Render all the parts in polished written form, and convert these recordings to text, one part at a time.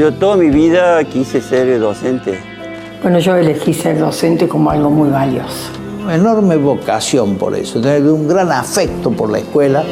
Yo toda mi vida quise ser docente. Bueno, yo elegí ser docente como algo muy valioso. Una enorme vocación por eso, tener un gran afecto por la escuela.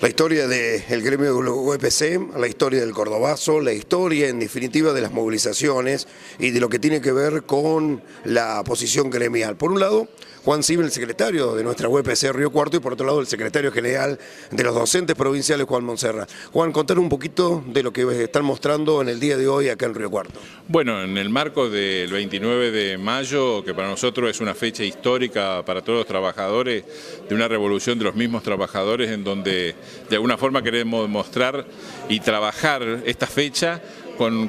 La historia del gremio del UPC, la historia del Cordobazo, la historia en definitiva de las movilizaciones y de lo que tiene que ver con la posición gremial. Por un lado, Juan Sibel, el secretario de nuestra UPC Río Cuarto, y por otro lado el secretario general de los docentes provinciales, Juan Montserrat. Juan, contar un poquito de lo que están mostrando en el día de hoy acá en Río Cuarto. Bueno, en el marco del 29 de mayo, que para nosotros es una fecha histórica para todos los trabajadores, de una revolución de los mismos trabajadores, en donde de alguna forma queremos mostrar y trabajar esta fecha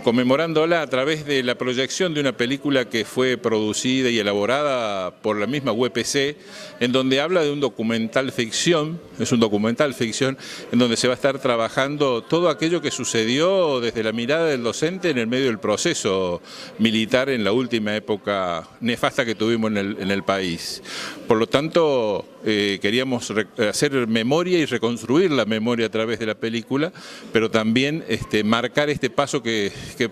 conmemorándola a través de la proyección de una película que fue producida y elaborada por la misma UPC, en donde habla de un documental ficción, es un documental ficción, en donde se va a estar trabajando todo aquello que sucedió desde la mirada del docente en el medio del proceso militar en la última época nefasta que tuvimos en el país. Por lo tanto, queríamos hacer memoria y reconstruir la memoria a través de la película, pero también marcar este paso que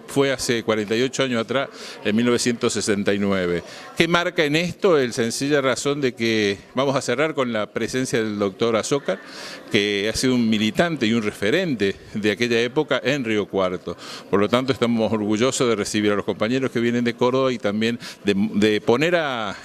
fue hace 48 años atrás, en 1969. ¿Qué marca en esto? La sencilla razón de que vamos a cerrar con la presencia del doctor Azócar, que ha sido un militante y un referente de aquella época en Río Cuarto. Por lo tanto, estamos orgullosos de recibir a los compañeros que vienen de Córdoba y también de poner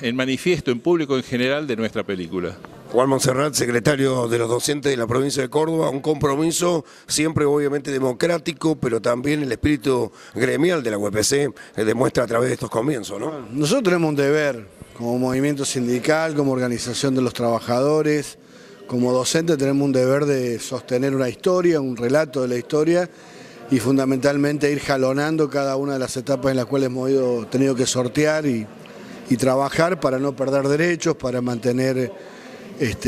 en manifiesto en público en general de nuestra película. Juan Montserrat, secretario de los docentes de la provincia de Córdoba, un compromiso siempre obviamente democrático, pero también el espíritu gremial de la UPC demuestra a través de estos comienzos, ¿no? Nosotros tenemos un deber como movimiento sindical, como organización de los trabajadores, como docente tenemos un deber de sostener una historia, un relato de la historia y fundamentalmente ir jalonando cada una de las etapas en las cuales hemos tenido que sortear y trabajar para no perder derechos, para mantener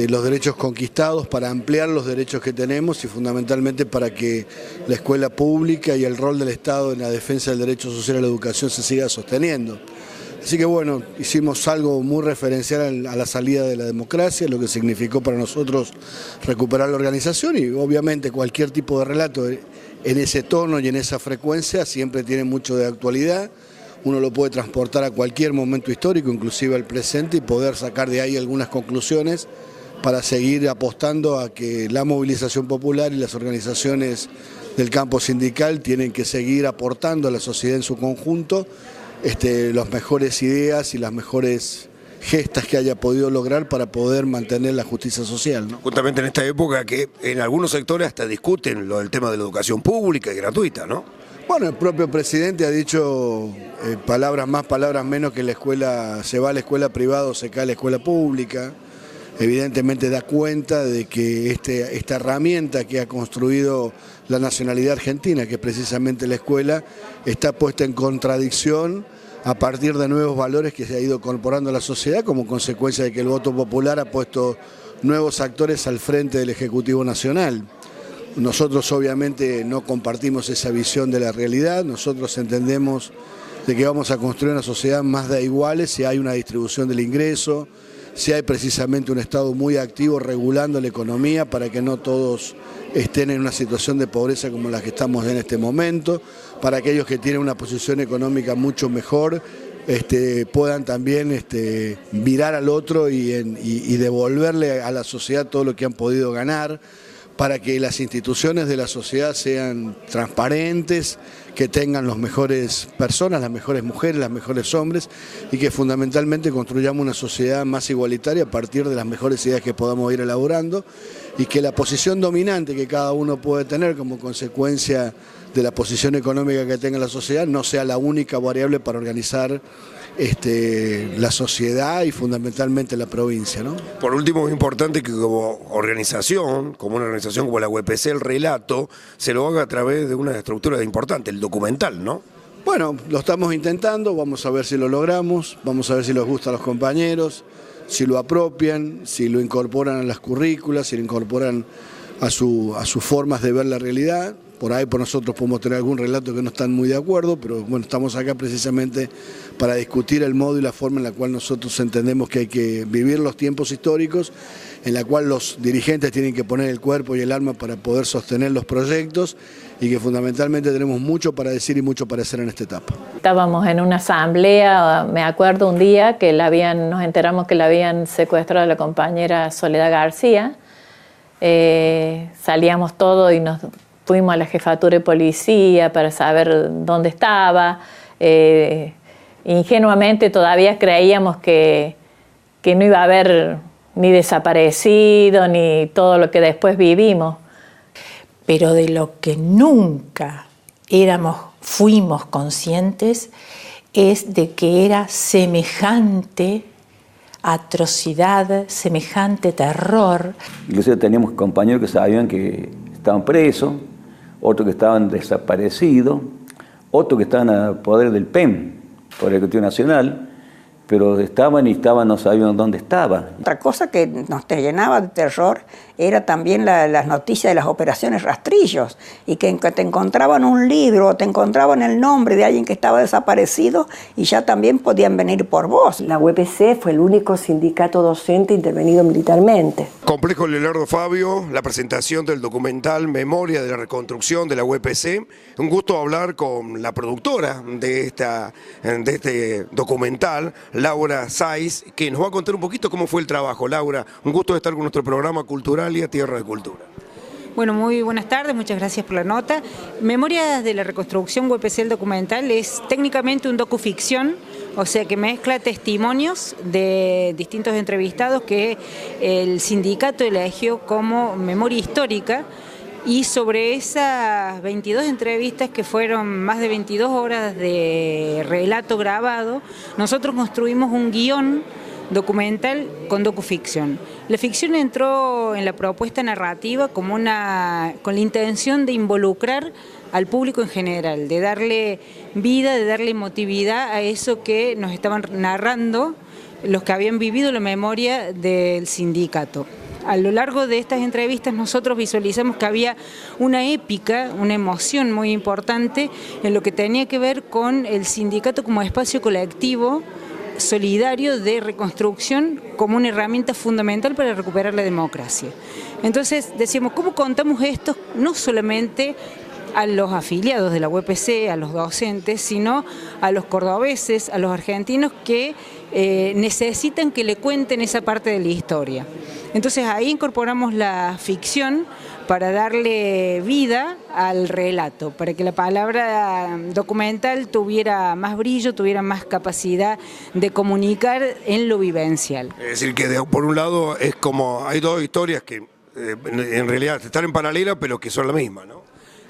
los derechos conquistados, para ampliar los derechos que tenemos y fundamentalmente para que la escuela pública y el rol del Estado en la defensa del derecho social a la educación se siga sosteniendo. Así que bueno, hicimos algo muy referencial a la salida de la democracia, lo que significó para nosotros recuperar la organización y obviamente cualquier tipo de relato en ese tono y en esa frecuencia siempre tiene mucho de actualidad. Uno lo puede transportar a cualquier momento histórico, inclusive al presente, y poder sacar de ahí algunas conclusiones para seguir apostando a que la movilización popular y las organizaciones del campo sindical tienen que seguir aportando a la sociedad en su conjunto las mejores ideas y las mejores gestas que haya podido lograr para poder mantener la justicia social, ¿no? Justamente en esta época que en algunos sectores hasta discuten el tema de la educación pública y gratuita, ¿no? Bueno, el propio presidente ha dicho palabras más, palabras menos, que la escuela se va a la escuela privada o se cae a la escuela pública. Evidentemente da cuenta de que esta herramienta que ha construido la nacionalidad argentina, que es precisamente la escuela, está puesta en contradicción a partir de nuevos valores que se ha ido incorporando a la sociedad como consecuencia de que el voto popular ha puesto nuevos actores al frente del Ejecutivo Nacional. Nosotros obviamente no compartimos esa visión de la realidad, nosotros entendemos de que vamos a construir una sociedad más de iguales si hay una distribución del ingreso, si hay precisamente un Estado muy activo regulando la economía para que no todos estén en una situación de pobreza como la que estamos en este momento, para aquellos que tienen una posición económica mucho mejor puedan también mirar al otro y devolverle a la sociedad todo lo que han podido ganar, para que las instituciones de la sociedad sean transparentes, que tengan las mejores personas, las mejores mujeres, los mejores hombres y que fundamentalmente construyamos una sociedad más igualitaria a partir de las mejores ideas que podamos ir elaborando y que la posición dominante que cada uno puede tener como consecuencia de la posición económica que tenga la sociedad no sea la única variable para organizar la sociedad y fundamentalmente la provincia, ¿no? Por último, es importante que como organización, como una organización como la UPC, el relato se lo haga a través de una estructura importante, el documental, ¿no? Bueno, lo estamos intentando, vamos a ver si lo logramos, vamos a ver si les gusta a los compañeros, si lo apropian, si lo incorporan a las currículas, si lo incorporan a sus formas de ver la realidad. Por ahí por nosotros podemos tener algún relato que no están muy de acuerdo, pero bueno, estamos acá precisamente para discutir el modo y la forma en la cual nosotros entendemos que hay que vivir los tiempos históricos, en la cual los dirigentes tienen que poner el cuerpo y el alma para poder sostener los proyectos y que fundamentalmente tenemos mucho para decir y mucho para hacer en esta etapa. Estábamos en una asamblea, me acuerdo un día que nos enteramos que la habían secuestrado a la compañera Soledad García. Salíamos todos y nos fuimos a la jefatura de policía para saber dónde estaba. Ingenuamente todavía creíamos que no iba a haber ni desaparecido ni todo lo que después vivimos. Pero de lo que nunca fuimos conscientes es de que era semejante atrocidad, semejante terror. Inclusive teníamos compañeros que sabían que estaban presos, otros que estaban desaparecidos, otros que estaban a poder del PEM, Poder Ejecutivo Nacional, pero no sabían dónde estaban. Otra cosa que nos llenaba de terror era también las noticias de las operaciones rastrillos, y que te encontraban un libro o te encontraban el nombre de alguien que estaba desaparecido y ya también podían venir por vos. La UPC fue el único sindicato docente intervenido militarmente. Complejo Leonardo Fabio, la presentación del documental Memoria de la Reconstrucción de la UPC. Un gusto hablar con la productora de este documental, Laura Saiz, que nos va a contar un poquito cómo fue el trabajo. Laura, un gusto de estar con nuestro programa cultural y a Tierra de Cultura. Bueno, muy buenas tardes, muchas gracias por la nota. Memorias de la Reconstrucción UPC, el documental, es técnicamente un docuficción, o sea que mezcla testimonios de distintos entrevistados que el sindicato eligió como memoria histórica, y sobre esas 22 entrevistas, que fueron más de 22 horas de relato grabado, nosotros construimos un guión documental con docuficción. La ficción entró en la propuesta narrativa como con la intención de involucrar al público en general, de darle vida, de darle emotividad a eso que nos estaban narrando los que habían vivido la memoria del sindicato. A lo largo de estas entrevistas nosotros visualizamos que había una épica, una emoción muy importante en lo que tenía que ver con el sindicato como espacio colectivo solidario de reconstrucción, como una herramienta fundamental para recuperar la democracia. Entonces decíamos, ¿cómo contamos esto no solamente a los afiliados de la UPC, a los docentes, sino a los cordobeses, a los argentinos que necesitan que le cuenten esa parte de la historia? Entonces ahí incorporamos la ficción para darle vida al relato, para que la palabra documental tuviera más brillo, tuviera más capacidad de comunicar en lo vivencial. Es decir, que por un lado es como, hay dos historias que en realidad están en paralela, pero que son la misma, ¿no?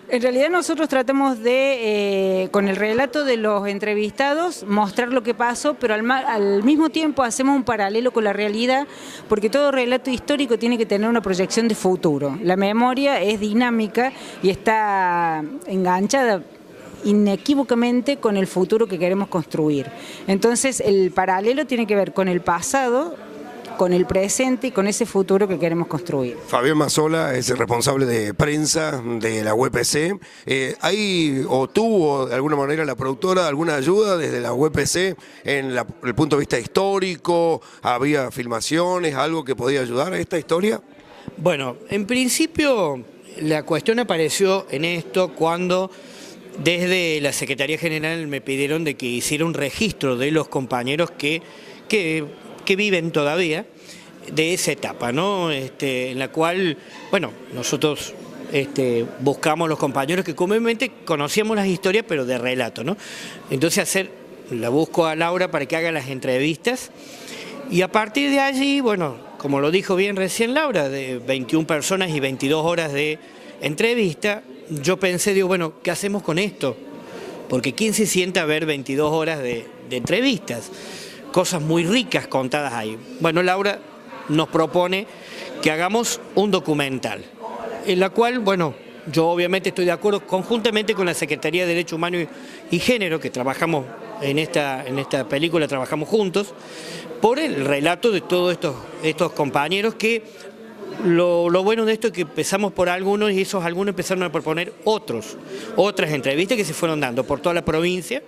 En realidad nosotros tratamos de, con el relato de los entrevistados, mostrar lo que pasó, pero al mismo tiempo hacemos un paralelo con la realidad, porque todo relato histórico tiene que tener una proyección de futuro. La memoria es dinámica y está enganchada inequívocamente con el futuro que queremos construir. Entonces el paralelo tiene que ver con el pasado, con el presente y con ese futuro que queremos construir. Fabián Mazzola es el responsable de prensa de la UPC. ¿Tuvo de alguna manera la productora alguna ayuda desde la UPC en el punto de vista histórico? ¿Había filmaciones, algo que podía ayudar a esta historia? Bueno, en principio la cuestión apareció en esto cuando desde la Secretaría General me pidieron de que hiciera un registro de los compañeros que viven todavía de esa etapa, ¿no? En la cual, bueno, nosotros buscamos los compañeros que comúnmente conocíamos las historias, pero de relato, ¿no? Entonces la busco a Laura para que haga las entrevistas, y a partir de allí, bueno, como lo dijo bien recién Laura, de 21 personas y 22 horas de entrevista, yo pensé, digo, bueno, ¿qué hacemos con esto? Porque ¿quién se sienta a ver 22 horas de entrevistas? Cosas muy ricas contadas ahí. Bueno, Laura nos propone que hagamos un documental, en la cual, bueno, yo obviamente estoy de acuerdo conjuntamente con la Secretaría de Derechos Humanos y Género, que trabajamos en esta película, trabajamos juntos, por el relato de todos estos compañeros que lo bueno de esto es que empezamos por algunos y esos algunos empezaron a proponer otras entrevistas que se fueron dando por toda la provincia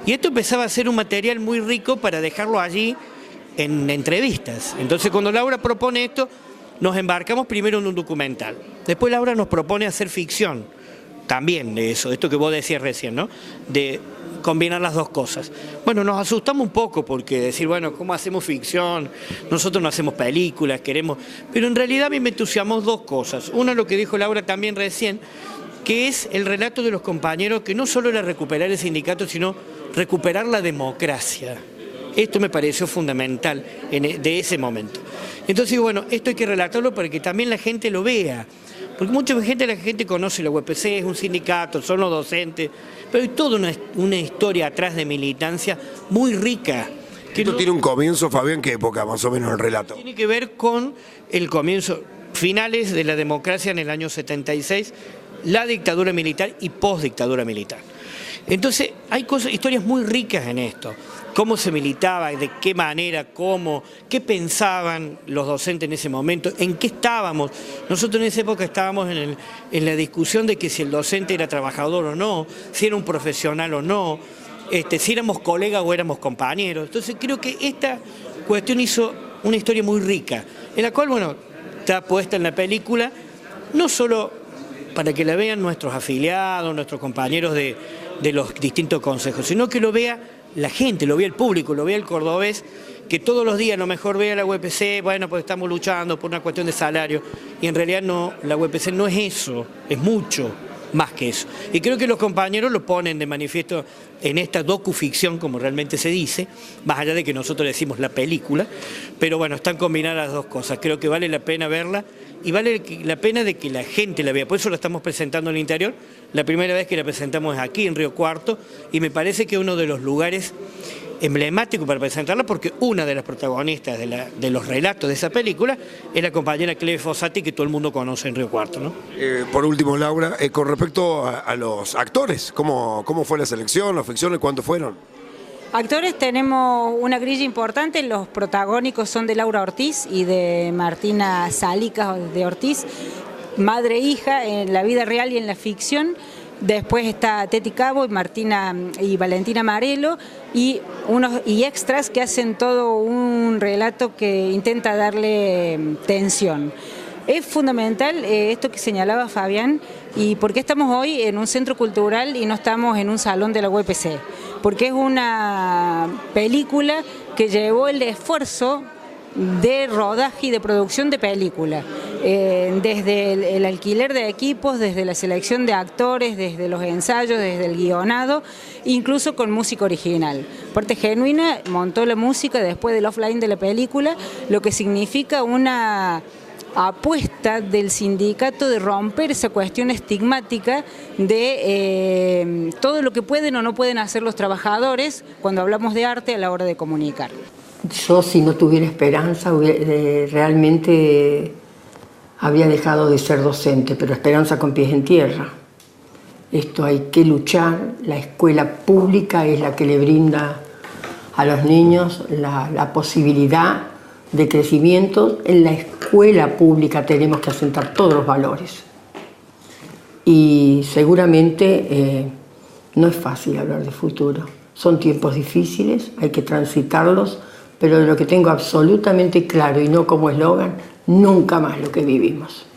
y esto empezaba a ser un material muy rico para dejarlo allí en entrevistas. Entonces cuando Laura propone esto, nos embarcamos primero en un documental. Después Laura nos propone hacer ficción, también de eso, esto que vos decías recién, ¿no? De combinar las dos cosas. Bueno, nos asustamos un poco porque decir, bueno, ¿cómo hacemos ficción? Nosotros no hacemos películas, queremos... Pero en realidad a mí me entusiasmó dos cosas. Una, lo que dijo Laura también recién, que es el relato de los compañeros, que no solo era recuperar el sindicato, sino recuperar la democracia. Esto me pareció fundamental de ese momento. Entonces, bueno, esto hay que relatarlo para que también la gente lo vea. Porque la gente conoce la UPC, es un sindicato, son los docentes, pero hay toda una historia atrás de militancia muy rica. ¿Esto tiene un comienzo, Fabián? ¿Qué época más o menos el relato? Tiene que ver con el comienzo, finales de la democracia en el año 76, la dictadura militar y postdictadura militar. Entonces, hay historias muy ricas en esto. Cómo se militaba, de qué manera, cómo, qué pensaban los docentes en ese momento, en qué estábamos. Nosotros en esa época estábamos en la discusión de que si el docente era trabajador o no, si era un profesional o no, si éramos colegas o éramos compañeros. Entonces creo que esta cuestión hizo una historia muy rica, en la cual, bueno, está puesta en la película, no solo para que la vean nuestros afiliados, nuestros compañeros de los distintos consejos, sino que lo vea la gente, lo vea el público, lo vea el cordobés, que todos los días a lo mejor vea la UPC, bueno, pues estamos luchando por una cuestión de salario, y en realidad no, la UPC no es eso, es mucho más que eso. Y creo que los compañeros lo ponen de manifiesto en esta docuficción, como realmente se dice, más allá de que nosotros decimos la película, pero bueno, están combinadas las dos cosas, creo que vale la pena verla, y vale la pena de que la gente la vea, por eso la estamos presentando en el interior, la primera vez que la presentamos es aquí en Río Cuarto, y me parece que es uno de los lugares emblemáticos para presentarla, porque una de las protagonistas de los relatos de esa película es la compañera Cleve Fossati, que todo el mundo conoce en Río Cuarto, ¿no? Por último, Laura, con respecto a los actores, ¿cómo fue la selección, las ficciones, cuántos fueron? Actores tenemos una grilla importante, los protagónicos son de Laura Ortiz y de Martina Sálicas de Ortiz, madre e hija en la vida real y en la ficción. Después está Teti Cabo y Valentina Marelo y extras que hacen todo un relato que intenta darle tensión. Es fundamental esto que señalaba Fabián, y por qué estamos hoy en un centro cultural y no estamos en un salón de la UPC, porque es una película que llevó el esfuerzo de rodaje y de producción de película, desde el alquiler de equipos, desde la selección de actores, desde los ensayos, desde el guionado, incluso con música original. Parte Genuina montó la música después del offline de la película, lo que significa una apuesta del sindicato de romper esa cuestión estigmática de todo lo que pueden o no pueden hacer los trabajadores cuando hablamos de arte a la hora de comunicar. Yo, si no tuviera esperanza, realmente habría dejado de ser docente, pero esperanza con pies en tierra. Esto hay que luchar, la escuela pública es la que le brinda a los niños la posibilidad de crecimiento. En la escuela pública tenemos que asentar todos los valores. Y seguramente no es fácil hablar de futuro. Son tiempos difíciles, hay que transitarlos, pero de lo que tengo absolutamente claro y no como eslogan, nunca más lo que vivimos.